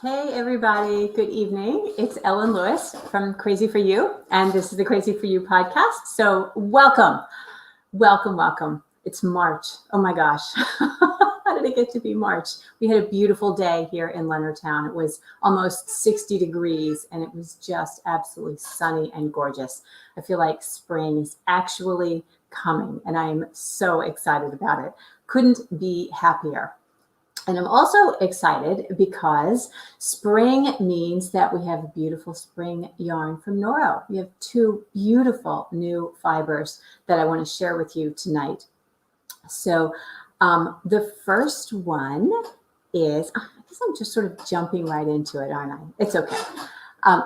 Hey everybody, good evening. It's Ellen Lewis from Crazy for You, and this is the Crazy for You podcast. So welcome, welcome, welcome. It's March. Oh my gosh, how did it get to be March? We had a beautiful day here in Leonardtown. It was almost 60 degrees and it was just absolutely sunny and gorgeous. I feel like spring is actually coming and I am so excited about it. Couldn't be happier. And I'm also excited because spring means that we have beautiful spring yarn from Noro. We have two beautiful new fibers that I want to share with you tonight. So the first one is, I guess I'm just sort of jumping right into it, aren't I? It's okay.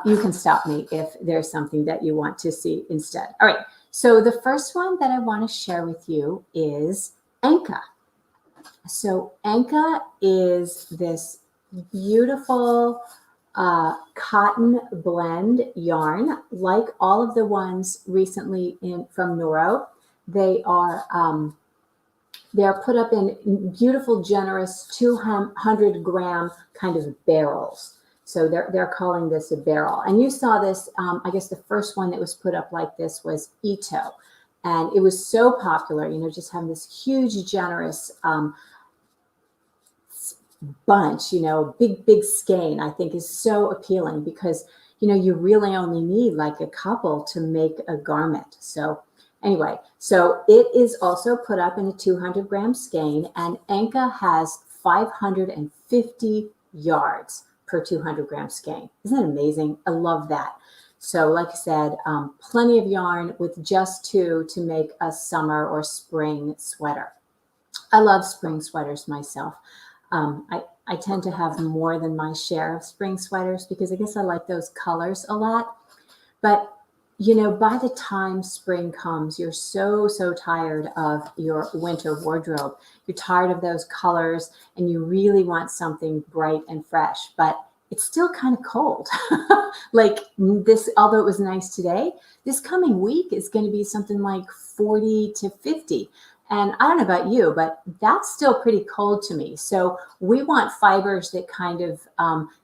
You can stop me if there's something that you want to see instead. All right. So the first one that I want to share with you is Anka. So Anka is this beautiful cotton blend yarn, like all of the ones recently from Noro. They're put up in beautiful, generous 200-gram kind of barrels. So they're calling this a barrel. And you saw this, I guess the first one that was put up like this was Ito. And it was so popular, just having this huge, generous bunch, big skein, I think is so appealing because, you really only need like a couple to make a garment. So anyway, so it is also put up in a 200-gram skein, and Anka has 550 yards per 200-gram skein. Isn't that amazing? I love that. So like I said, plenty of yarn with just two to make a summer or spring sweater. I love spring sweaters myself. I tend to have more than my share of spring sweaters because I guess I like those colors a lot. But, by the time spring comes, you're so tired of your winter wardrobe. You're tired of those colors and you really want something bright and fresh, but it's still kind of cold. Like this, although it was nice today, this coming week is going to be something like 40 to 50. And I don't know about you, but that's still pretty cold to me. So we want fibers that kind of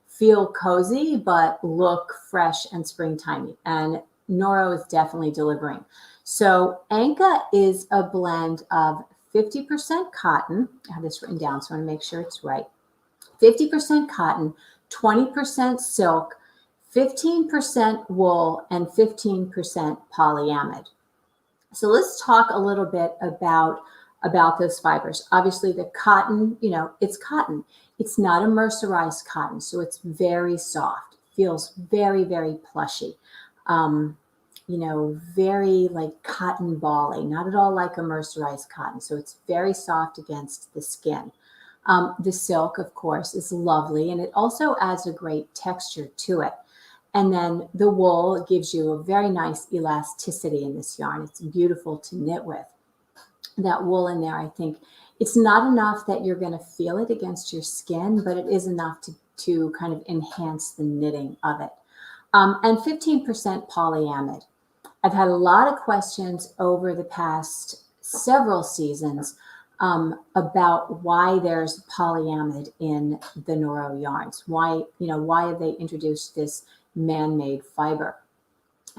feel cozy, but look fresh and springtimey. And Noro is definitely delivering. So Anka is a blend of 50% cotton. I have this written down, so I want to make sure it's right. 50% cotton, 20% silk, 15% wool, and 15% polyamide. So let's talk a little bit about those fibers. Obviously the cotton, it's cotton. It's not a mercerized cotton, so it's very soft. Feels very, very plushy. Very like cotton bally, not at all like a mercerized cotton. So it's very soft against the skin. The silk, of course, is lovely, and it also adds a great texture to it. And then the wool gives you a very nice elasticity in this yarn. It's beautiful to knit with. That wool in there, I think it's not enough that you're going to feel it against your skin, but it is enough to kind of enhance the knitting of it. And 15% polyamide. I've had a lot of questions over the past several seasons about why there's polyamide in the Noro yarns. Why have they introduced this man-made fiber?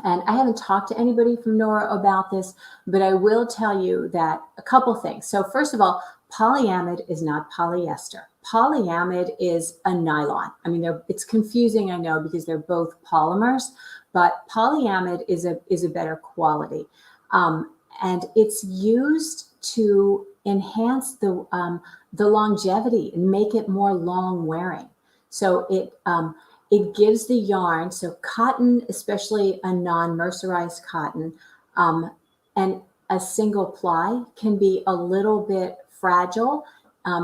And I haven't talked to anybody from Noro about this, but I will tell you that a couple things. So first of all, polyamide is not polyester. Polyamide is a nylon. I mean, it's confusing, I know, because they're both polymers, but polyamide is a better quality. And it's used to enhance the longevity and make it more long wearing. So it gives the yarn, so cotton, especially a non-mercerized cotton, and a single ply can be a little bit fragile,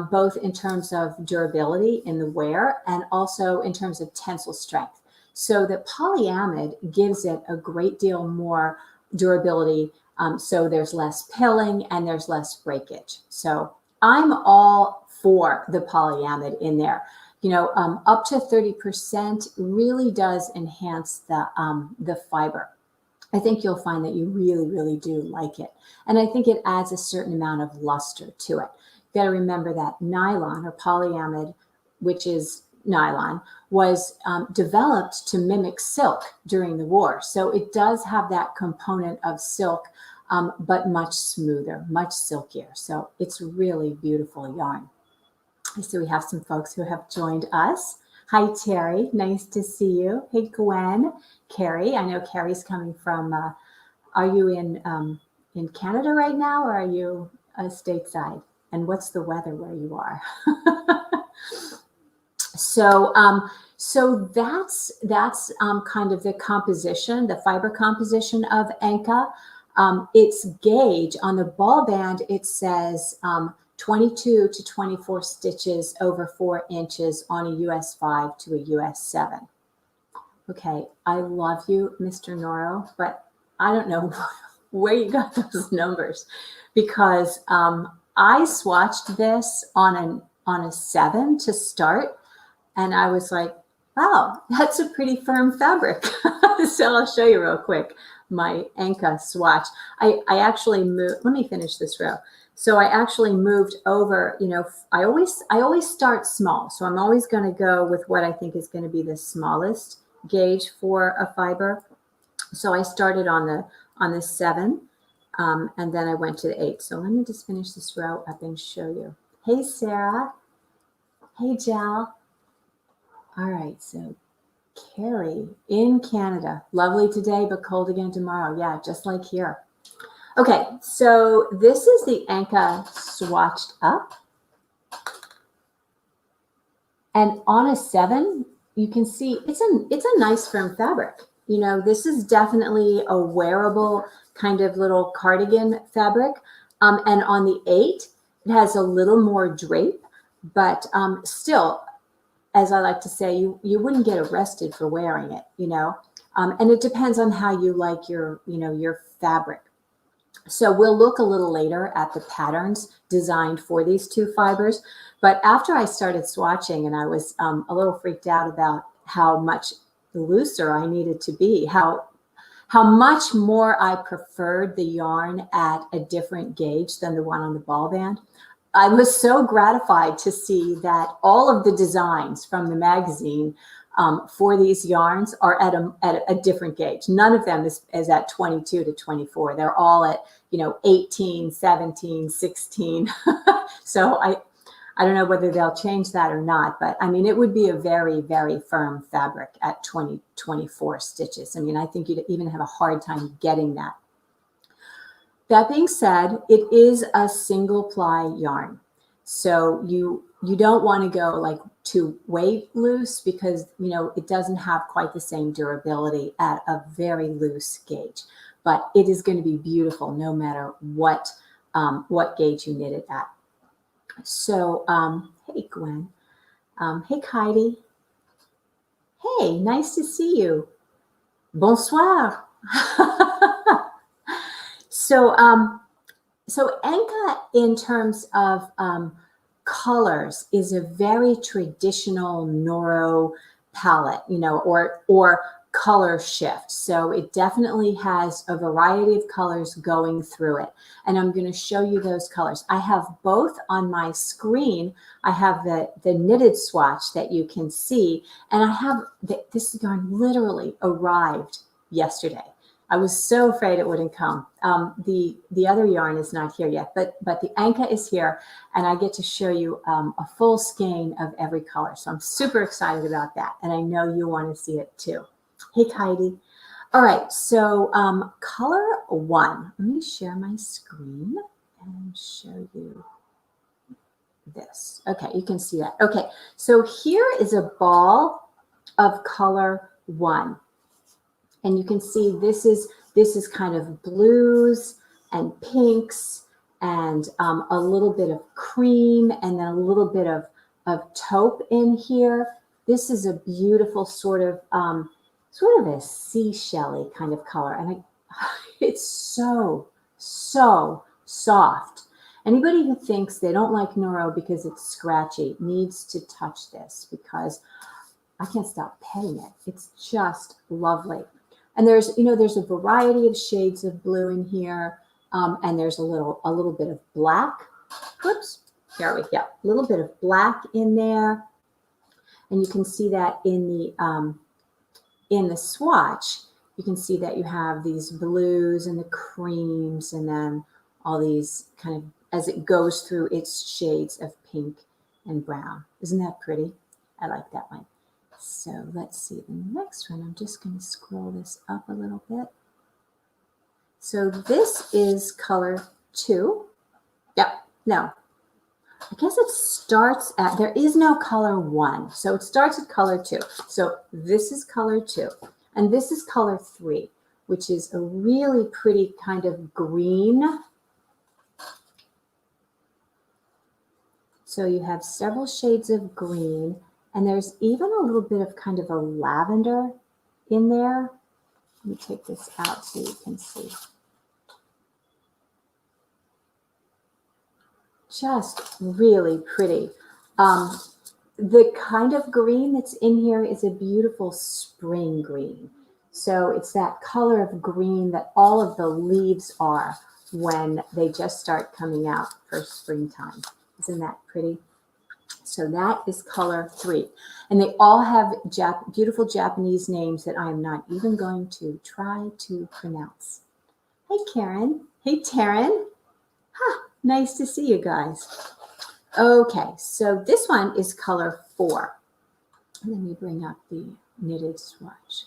both in terms of durability in the wear and also in terms of tensile strength. So the polyamide gives it a great deal more durability, so there's less pilling and there's less breakage. So I'm all for the polyamide in there. Up to 30% really does enhance the fiber. I think you'll find that you really, really do like it. And I think it adds a certain amount of luster to it. You got to remember that nylon or polyamide, which is nylon was developed to mimic silk during the war. So it does have that component of silk, but much smoother, much silkier. So it's really beautiful yarn. So we have some folks who have joined us. Hi, Terry. Nice to see you. Hey, Gwen. Carrie. I know Carrie's coming from, are you in Canada right now, or are you stateside? And what's the weather where you are? So that's kind of the composition, the fiber composition of Anka. Its gauge on the ball band, it says 22 to 24 stitches over 4 inches on a US 5 to a US 7. Okay, I love you, Mr. Noro, but I don't know where you got those numbers, because I swatched this on a 7 to start, and I was like, wow, that's a pretty firm fabric. So I'll show you real quick my Anka swatch. I actually moved, let me finish this row. So I actually moved over, you know, I always start small. So I'm always going to go with what I think is going to be the smallest gauge for a fiber. So I started on the 7, and then I went to the 8. So let me just finish this row up and show you. Hey, Sarah. Hey, Jal. All right, so Carrie in Canada. Lovely today, but cold again tomorrow. Yeah, just like here. Okay, so this is the Anka swatched up. And on a 7, you can see it's a nice firm fabric. You know, this is definitely a wearable kind of little cardigan fabric. And on the 8, it has a little more drape, but still, as I like to say, you wouldn't get arrested for wearing it, you know. And it depends on how you like your fabric. So we'll look a little later at the patterns designed for these 2 fibers. But after I started swatching, and I was a little freaked out about how much looser I needed to be, how much more I preferred the yarn at a different gauge than the one on the ball band. I was so gratified to see that all of the designs from the magazine for these yarns are at a different gauge. None of them is at 22 to 24. They're all at, 18, 17, 16. So I don't know whether they'll change that or not, but I mean, it would be a very, very firm fabric at 24 stitches. I mean, I think you'd even have a hard time getting that. That being said, it is a single ply yarn. So you don't want to go like too weight loose, because, it doesn't have quite the same durability at a very loose gauge, but it is going to be beautiful no matter what gauge you knit it at. So, hey, Gwen. Hey, Heidi. Hey, nice to see you. Bonsoir. So Anka, in terms of colors, is a very traditional Noro palette, or color shift. So it definitely has a variety of colors going through it. And I'm going to show you those colors. I have both on my screen. I have the knitted swatch that you can see, and I have this yarn literally arrived yesterday. I was so afraid it wouldn't come. The other yarn is not here yet, but the Anka is here, and I get to show you a full skein of every color. So I'm super excited about that, and I know you want to see it too. Hey, Heidi. All right, so color 1. Let me share my screen and show you this. Okay, you can see that. Okay, so here is a ball of color 1. And you can see this is kind of blues and pinks and a little bit of cream and then a little bit of taupe in here. This is a beautiful sort of a seashell-y kind of color. And it's so, so soft. Anybody who thinks they don't like Noro because it's scratchy needs to touch this, because I can't stop petting it. It's just lovely. And there's a variety of shades of blue in here, and there's a little bit of black. Whoops, here we go. A little bit of black in there, And you can see that in the swatch. You can see that you have these blues and the creams, and then all these kind of, as it goes through its shades of pink and brown. Isn't that pretty? I like that one. So let's see the next one. I'm just going to scroll this up a little bit. So this is color 2. Yep, no. I guess it starts at, there is no color 1. So it starts at color 2. So this is color 2. And this is color 3, which is a really pretty kind of green. So you have several shades of green, and there's even a little bit of kind of a lavender in there. Let me take this out so you can see. Just really pretty. The kind of green that's in here is a beautiful spring green. So it's that color of green that all of the leaves are when they just start coming out for springtime. Isn't that pretty? So that is color 3. And they all have beautiful Japanese names that I am not even going to try to pronounce. Hey, Karen. Hey, Taryn. Huh, nice to see you guys. Okay, so this one is color 4. Let me bring up the knitted swatch.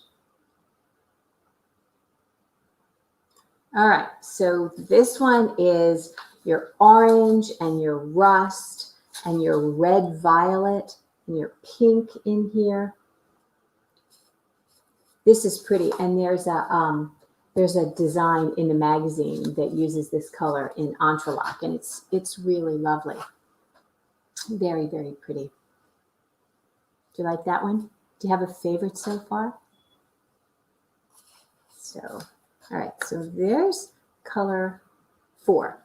All right, so this one is your orange and your rust and your red violet and your pink in here. This is pretty, and there's a design in the magazine that uses this color in entrelac, and it's really lovely. Very, very pretty. Do you like that one? Do you have a favorite so far? So, all right, so there's color 4.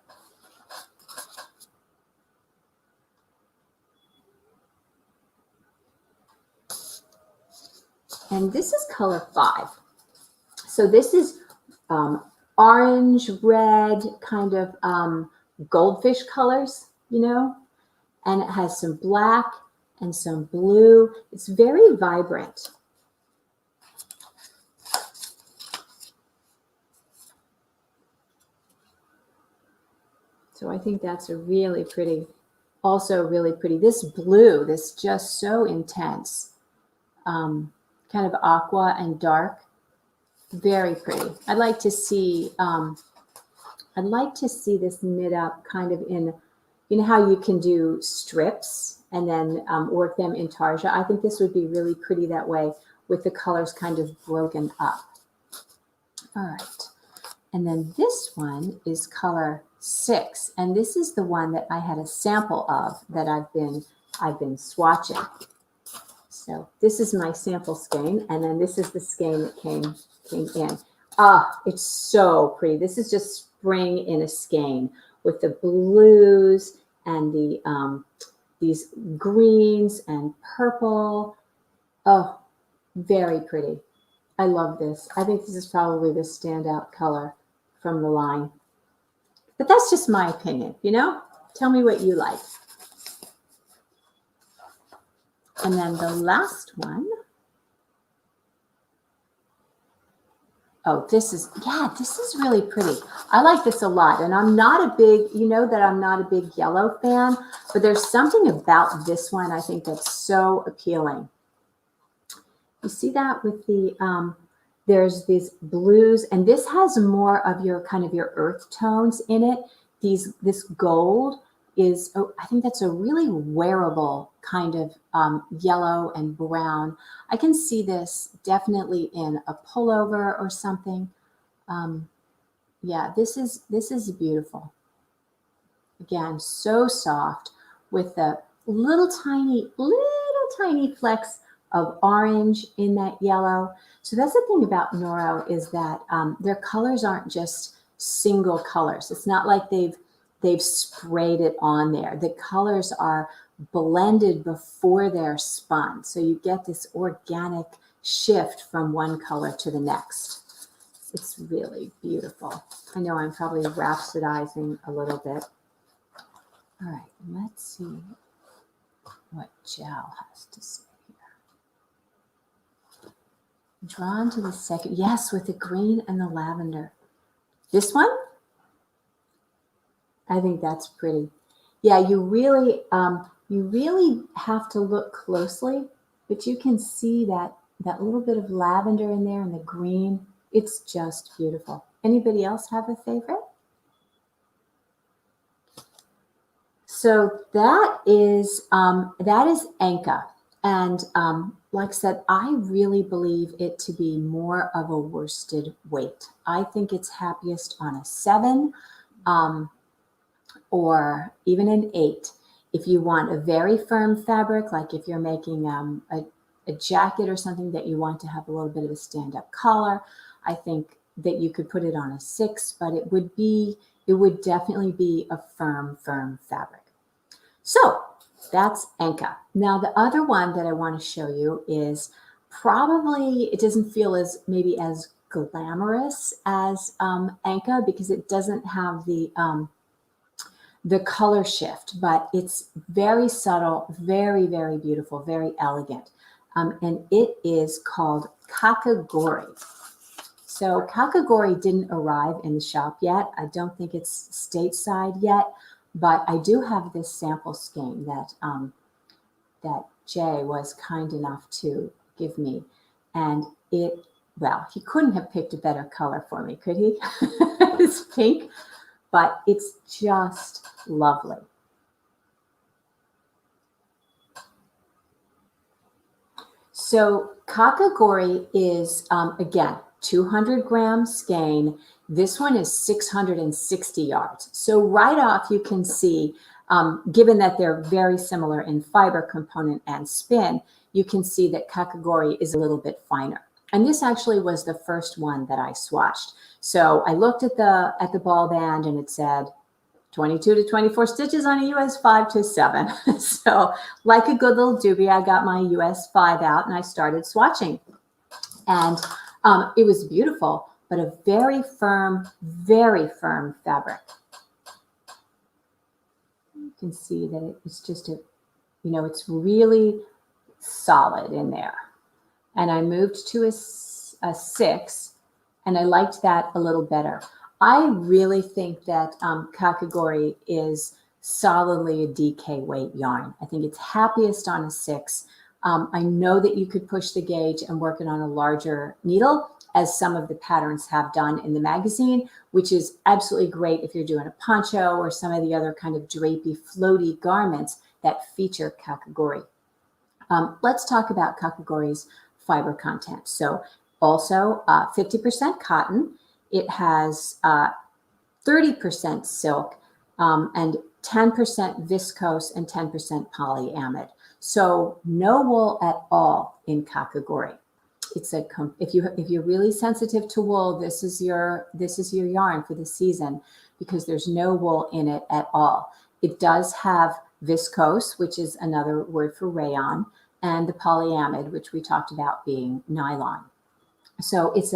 And this is color 5. So this is orange, red, kind of goldfish colors, you know, and it has some black and some blue. It's very vibrant. So I think that's a really pretty, also really pretty. This blue, this just so intense, kind of aqua and dark, very pretty. I'd like to see this knit up kind of in, you know how you can do strips and then work them in tarja. I think this would be really pretty that way with the colors kind of broken up. All right. And then this one is color 6. And this is the one that I had a sample of that I've been swatching. So this is my sample skein. And then this is the skein that came in. Ah, it's so pretty. This is just spring in a skein with the blues and the these greens and purple. Oh, very pretty. I love this. I think this is probably the standout color from the line. But that's just my opinion, you know? Tell me what you like. And then the last one. Oh, this is really pretty. I like this a lot. And I'm not a big, you know that I'm not a big yellow fan, but there's something about this one I think that's so appealing. You see that with the, there's these blues, and this has more of your kind of your earth tones in it. This gold is, oh, I think that's a really wearable kind of yellow and brown. I can see this definitely in a pullover or something. Yeah, this is beautiful. Again, so soft with the little tiny flecks of orange in that yellow. So that's the thing about Noro, is that their colors aren't just single colors. It's not like they've sprayed it on there. The colors are blended before they're spun. So you get this organic shift from one color to the next. It's really beautiful. I know I'm probably rhapsodizing a little bit. All right, let's see what Gel has to say here. Drawn to the second. Yes, with the green and the lavender. This one? I think that's pretty. Yeah, you really have to look closely, but you can see that little bit of lavender in there and the green. It's just beautiful. Anybody else have a favorite? So that is Anka, and like I said, I really believe it to be more of a worsted weight. I think it's happiest on a 7. Or even an 8. If you want a very firm fabric, like if you're making a jacket or something that you want to have a little bit of a stand-up collar, I think that you could put it on a 6, but it would definitely be a firm fabric. So that's Anka. Now the other one that I want to show you is probably, it doesn't feel as maybe as glamorous as Anka because it doesn't have the color shift, but it's very subtle, very, very beautiful, very elegant. And it is called Kakigori. So Kakigori didn't arrive in the shop yet. I don't think it's stateside yet, but I do have this sample skein that Jay was kind enough to give me. And well, he couldn't have picked a better color for me, could he? It's pink, but it's just lovely. So Kakigori is, again, 200-gram skein. This one is 660 yards. So right off you can see, given that they're very similar in fiber component and spin, you can see that Kakigori is a little bit finer. And this actually was the first one that I swatched. So I looked at the ball band and it said 22 to 24 stitches on a US 5 to 7. So like a good little doobie, I got my US 5 out and I started swatching. And it was beautiful, but a very firm fabric. You can see that it's just it's really solid in there. And I moved to a 6, and I liked that a little better. I really think that Kakigori is solidly a DK weight yarn. I think it's happiest on a 6. I know that you could push the gauge and work it on a larger needle, as some of the patterns have done in the magazine, which is absolutely great if you're doing a poncho or some of the other kind of drapey, floaty garments that feature Kakigori. Let's talk about Kakigori's fiber content. So also 50% cotton. It has 30% silk and 10% viscose and 10% polyamide. So no wool at all in Kakigori. It's if you're really sensitive to wool, this is your yarn for the season because there's no wool in it at all. It does have viscose, which is another word for rayon, and the polyamide, which we talked about being nylon. So it's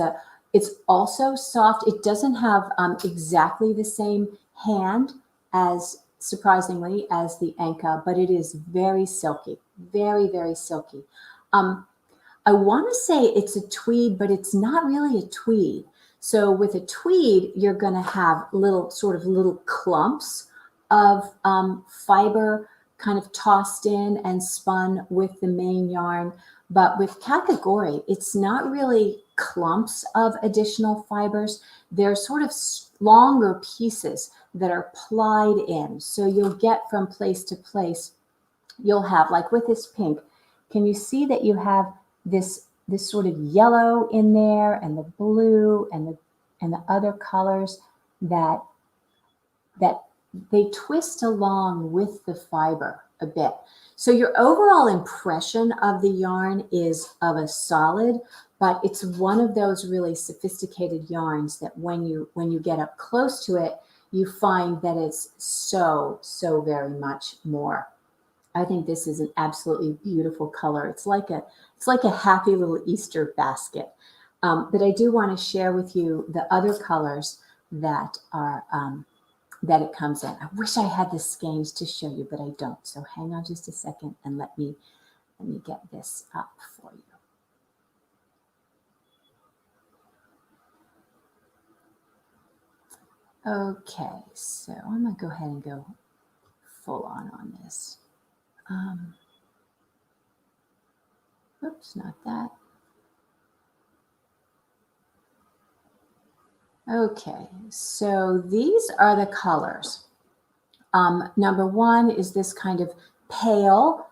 also soft. It doesn't have exactly the same hand as, surprisingly, as the Anka, but it is very silky, very, very silky. I want to say it's a tweed, but it's not really a tweed. So with a tweed, you're going to have little clumps of fiber kind of tossed in and spun with the main yarn. But with Kakigori, it's not really clumps of additional fibers. They're sort of longer pieces that are plied in. So you'll get from place to place. You'll have, like with this pink, can you see that you have this sort of yellow in there and the blue and the other colors that they twist along with the fiber a bit. So your overall impression of the yarn is of a solid, but it's one of those really sophisticated yarns that when you get up close to it, you find that it's so very much more. I think this is an absolutely beautiful color. It's like a happy little Easter basket. But I do want to share with you the other colors that are that it comes in. I wish I had the skeins to show you, but I don't. So hang on just a second and let me get this up for you. Okay, so I'm gonna go ahead and go full on this. Oops, not that. Okay, so these are the colors. Number one is this kind of pale.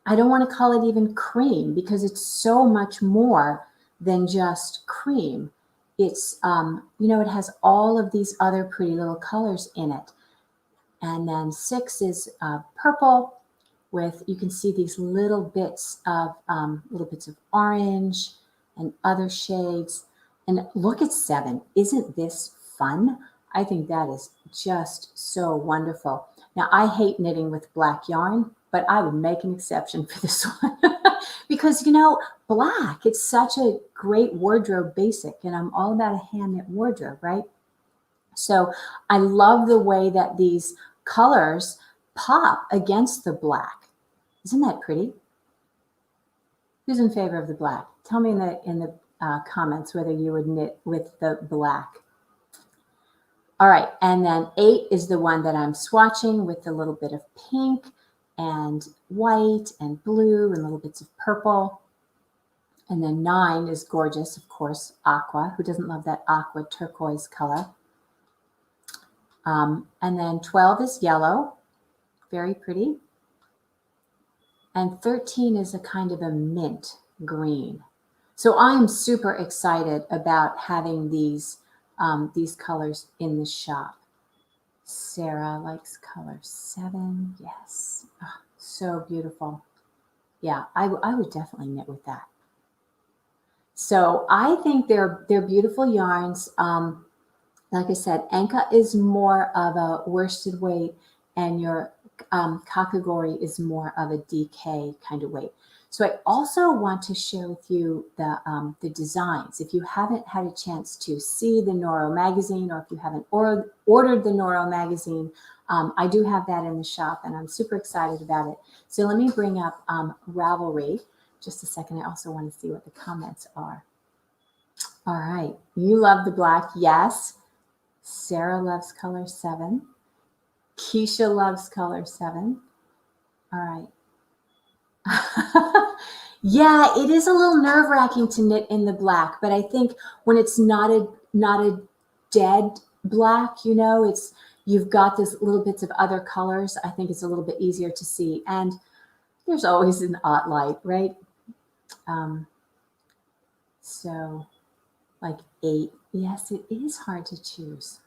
I don't want to call it even cream because it's so much more than just cream. It's, it has all of these other pretty little colors in it. And then 6 is purple with, you can see these little bits of orange and other shades. And look at 7. Isn't this fun? I think that is just so wonderful. Now, I hate knitting with black yarn, but I would make an exception for this one because, black, it's such a great wardrobe basic, and I'm all about a hand knit wardrobe, right? So I love the way that these colors pop against the black. Isn't that pretty? Who's in favor of the black? Tell me in the comments whether you would knit with the black. All right, and then 8 is the one that I'm swatching with a little bit of pink and white and blue and little bits of purple. And then 9 is gorgeous, of course, aqua. Who doesn't love that aqua turquoise color? And then 12 is yellow, very pretty. And 13 is a kind of a mint green. So I'm super excited about having these colors in the shop. Sarah likes color 7. Yes. Oh, so beautiful. Yeah, I would definitely knit with that. So I think they're beautiful yarns. Like I said, Anka is more of a worsted weight, and your Kakigori is more of a DK kind of weight. So I also want to share with you the designs. If you haven't had a chance to see the Noro magazine, or if you haven't ordered the Noro magazine, I do have that in the shop, and I'm super excited about it. So let me bring up Ravelry. Just a second. I also want to see what the comments are. All right. You love the black. Yes. Sarah loves color 7. Keisha loves color 7. All right. Yeah, it is a little nerve-wracking to knit in the black, but I think when it's not a dead black, you've got this little bits of other colors. I think it's a little bit easier to see, and there's always an odd light, right? So like 8. Yes, it is hard to choose.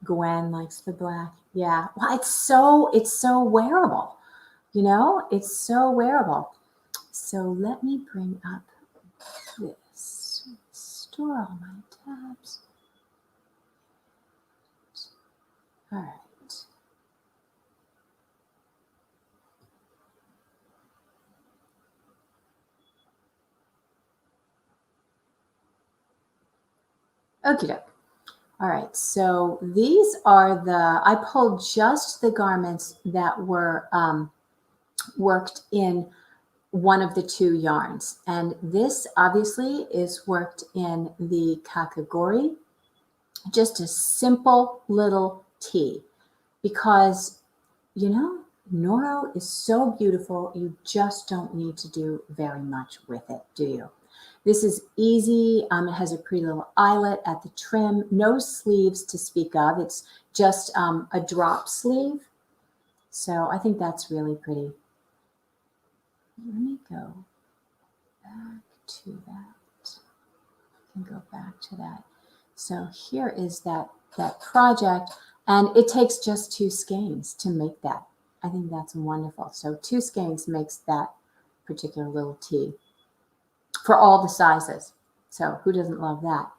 Gwen likes the black. Yeah. Well, it's so wearable. It's so wearable. So let me bring up this. Store all my tabs. All right. Okie doke. All right, so these are I pulled just the garments that were worked in one of the 2 yarns. And this obviously is worked in the Kakigori, just a simple little tee, because, Noro is so beautiful, you just don't need to do very much with it, do you? This is easy. It has a pretty little eyelet at the trim, no sleeves to speak of. It's just a drop sleeve. So I think that's really pretty. Let me go back to that. I can go back to that. So here is that project, and it takes just 2 skeins to make that. I think that's wonderful. So 2 skeins makes that particular little tee for all the sizes. So who doesn't love that?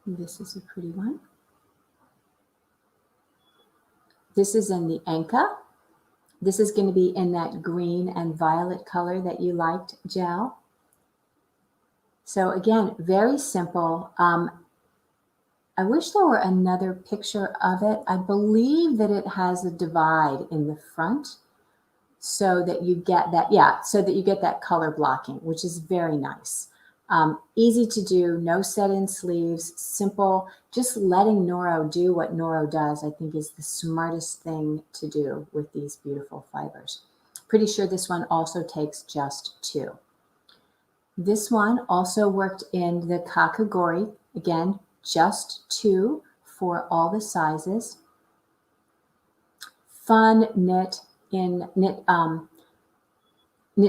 This is a pretty one. This is in the Anka. This is going to be in that green and violet color that you liked, Gel. So again, very simple. I wish there were another picture of it. I believe that it has a divide in the front so that you get that, so that you get that color blocking, which is very nice. Easy to do, no set-in sleeves, simple. Just letting Noro do what Noro does, I think, is the smartest thing to do with these beautiful fibers. Pretty sure this one also takes just 2. This one also worked in the Kakigori. Again, just 2 for all the sizes. Fun knit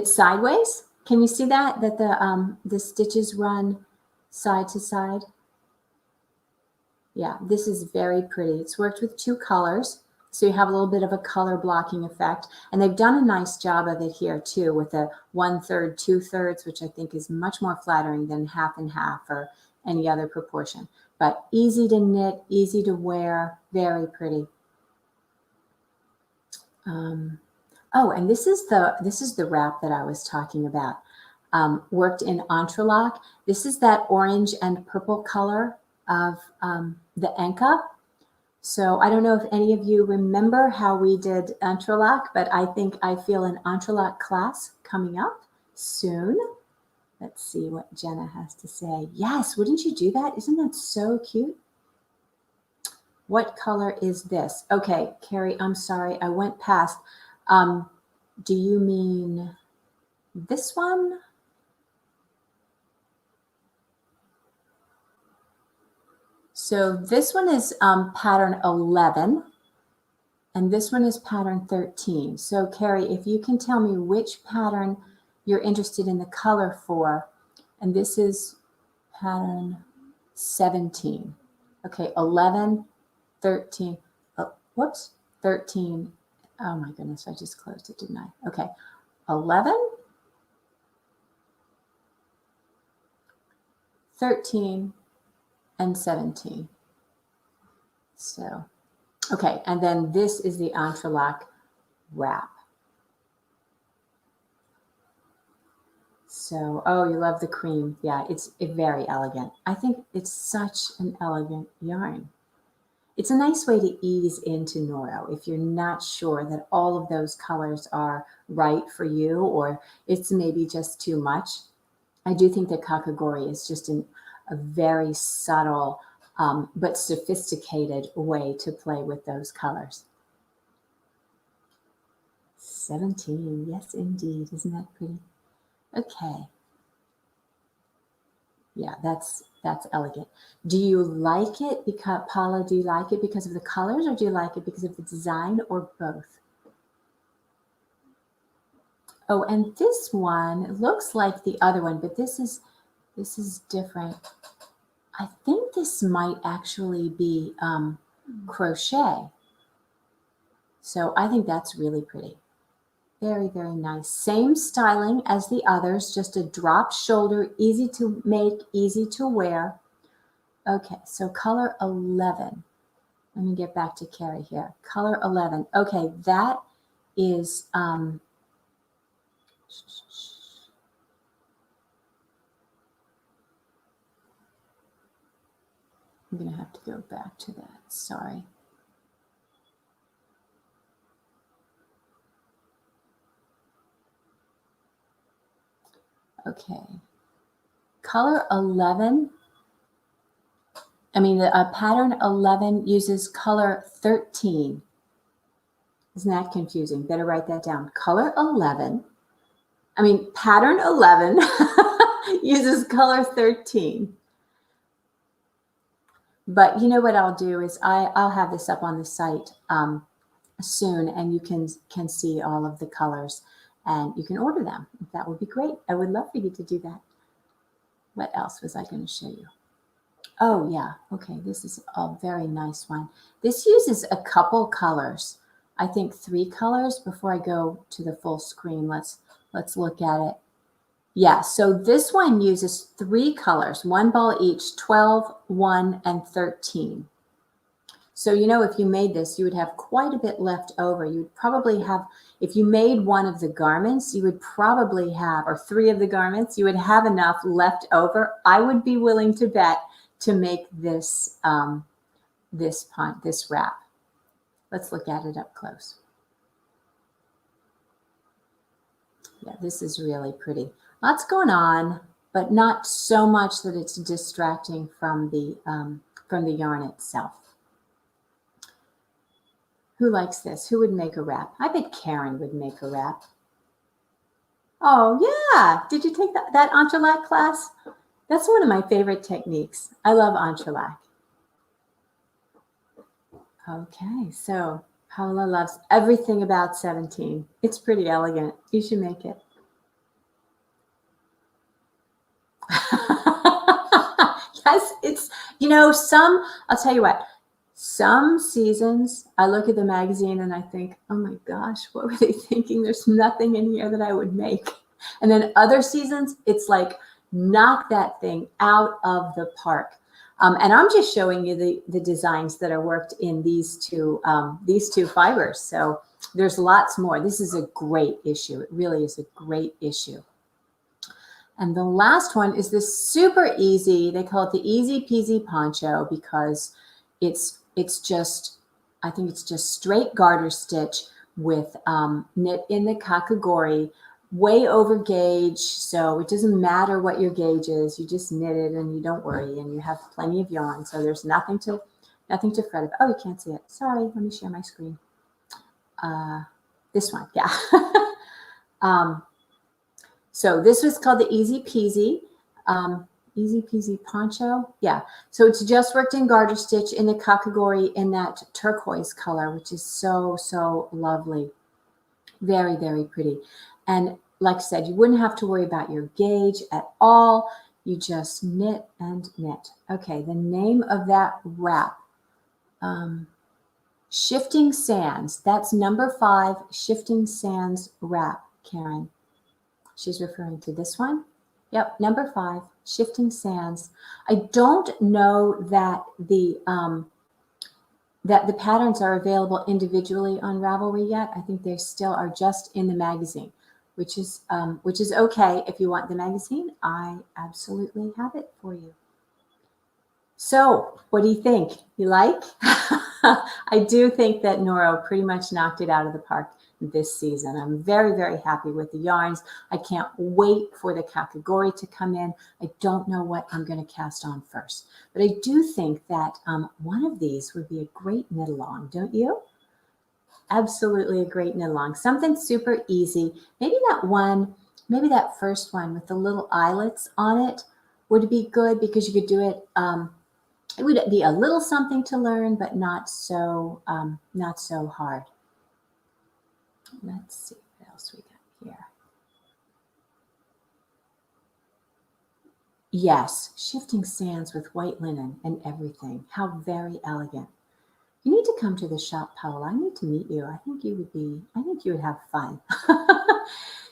sideways. Can you see that the stitches run side to side? Yeah, this is very pretty. It's worked with 2 colors, so you have a little bit of a color blocking effect. And they've done a nice job of it here too, with a 1/3, 2/3, which I think is much more flattering than half and half or any other proportion. But easy to knit, easy to wear, very pretty. Oh, and this is the wrap that I was talking about. Worked in entrelac. This is that orange and purple color of the Anka. So I don't know if any of you remember how we did entrelac, but I feel an entrelac class coming up soon. Let's see what Jenna has to say. Yes, wouldn't you do that? Isn't that so cute? What color is this? Okay, Carrie, I'm sorry, I went past. Do you mean this one? So this one is pattern 11, and this one is pattern 13. So Carrie, if you can tell me which pattern you're interested in the color for, and this is pattern 17. Okay, 11, 13, oh, whoops, 13. Oh my goodness, I just closed it, didn't I? Okay, 11, 13, and 17. So, okay, and then this is the entrelac wrap. So, oh, you love the cream. Yeah, it's very elegant. I think it's such an elegant yarn. It's a nice way to ease into Noro if you're not sure that all of those colors are right for you, or it's maybe just too much. I do think that Kakigori is just a very subtle but sophisticated way to play with those colors. 17, yes indeed, isn't that pretty? Okay. Yeah, that's elegant. Do you like it because, Paula, do you like it because of the colors, or do you like it because of the design, or both? Oh, and this one looks like the other one, but this is different. I think this might actually be crochet. So I think that's really pretty. Very, very nice. Same styling as the others, just a drop shoulder, easy to make, easy to wear. Okay, so color 11. Let me get back to Carrie here. Color 11. Okay, that is, I'm going to have to go back to that. Sorry. Okay. Color 11. Pattern 11 uses color 13. Isn't that confusing? Better write that down. Color 11. Pattern 11 uses color 13. But you know what I'll do is I'll have this up on the site soon, and you can see all of the colors, and you can order them. That would be great. I would love for you to do that. What else was I going to show you? Oh yeah, okay, this is a very nice one. This uses a couple colors. I think 3 colors. Before I go to the full screen, let's look at it. Yeah, so this one uses 3 colors, 1 ball each, 12, 1, and 13. So, if you made this, you would have quite a bit left over. You'd probably have, if you made one of the garments, you would probably have, or 3 of the garments, you would have enough left over. I would be willing to bet to make this, this wrap. Let's look at it up close. Yeah, this is really pretty. Lots going on, but not so much that it's distracting from the yarn itself. Who likes this? Who would make a wrap? I bet Karen would make a wrap. Oh, yeah. Did you take that entrelac class? That's one of my favorite techniques. I love entrelac. Okay, so Paula loves everything about 17. It's pretty elegant. You should make it. Yes, it's, I'll tell you what, some seasons I look at the magazine and I think, oh my gosh, what were they thinking? There's nothing in here that I would make. And then other seasons, it's like, knock that thing out of the park. And I'm just showing you the designs that are worked in these two fibers. So there's lots more. This is a great issue. It really is a great issue. And the last one is this super easy, they call it the easy peasy poncho because it's just, I think it's just straight garter stitch with knit in the Kakigori, way over gauge. So it doesn't matter what your gauge is, you just knit it and you don't worry and you have plenty of yarn. So there's nothing to fret about. Oh, you can't see it. Sorry, let me share my screen. This one, yeah. So this was called the Easy Peasy poncho. Yeah. So it's just worked in garter stitch in the Kakigori in that turquoise color, which is so, so lovely. Very, very pretty. And like I said, you wouldn't have to worry about your gauge at all. You just knit and knit. Okay. The name of that wrap, Shifting Sands. That's number 5, Shifting Sands wrap, Karen. She's referring to this one. Yep, number 5, Shifting Sands. I don't know that the patterns are available individually on Ravelry yet. I think they still are just in the magazine, which is okay. If you want the magazine, I absolutely have it for you. So what do you think? You like? I do think that Noro pretty much knocked it out of the park this season. I'm very, very happy with the yarns. I can't wait for the Kakigori to come in. I don't know what I'm going to cast on first, but I do think that one of these would be a great knit along, don't you? Absolutely a great knit along. Something super easy. Maybe that first one with the little eyelets on it would be good because you could do it. It would be a little something to learn, but not so hard. Let's see what else we got here. Yes, Shifting Sands with white linen and everything. How very elegant. You need to come to the shop, Paula. I need to meet you. I think you would have fun.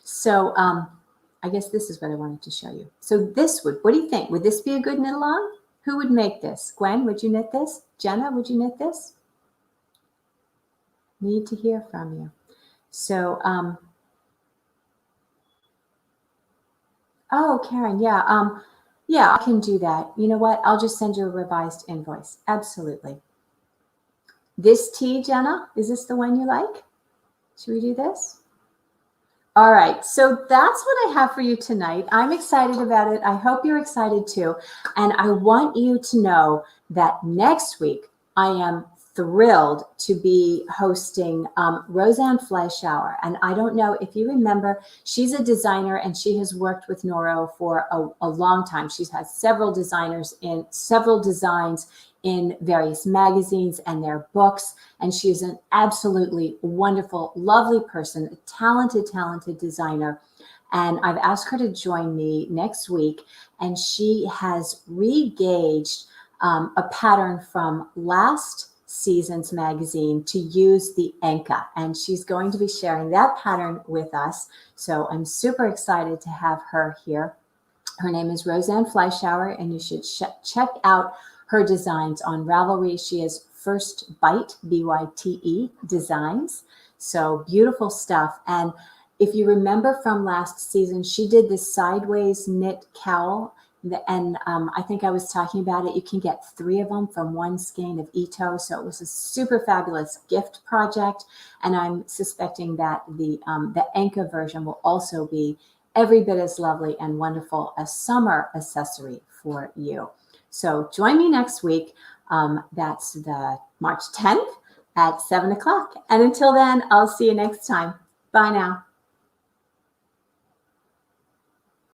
So I guess this is what I wanted to show you. So what do you think? Would this be a good knit along? Who would make this? Gwen, would you knit this? Jenna, would you knit this? Need to hear from you. So, oh, Karen, yeah. Yeah, I can do that. You know what? I'll just send you a revised invoice. Absolutely. This tea, Jenna, is this the one you like? Should we do this? All right, so that's what I have for you tonight. I'm excited about it. I hope you're excited too. And I want you to know that next week, I am thrilled to be hosting Roseanne Fleischauer. And I don't know if you remember, she's a designer and she has worked with Noro for a long time. She's had several designs in various magazines and their books. And she's an absolutely wonderful, lovely person, a talented, talented designer. And I've asked her to join me next week. And she has re-gauged a pattern from last season's magazine to use the Anka. And she's going to be sharing that pattern with us. So I'm super excited to have her here. Her name is Roseanne Fleischauer, and you should check out her designs on Ravelry. She is First Bite, B-Y-T-E, designs. So beautiful stuff. And if you remember from last season, she did this sideways knit cowl. And I think I was talking about it. You can get 3 of them from one skein of Ito. So it was a super fabulous gift project. And I'm suspecting that the Anka version will also be every bit as lovely and wonderful a summer accessory for you. So join me next week. That's the March 10th at 7 o'clock. And until then, I'll see you next time. Bye now.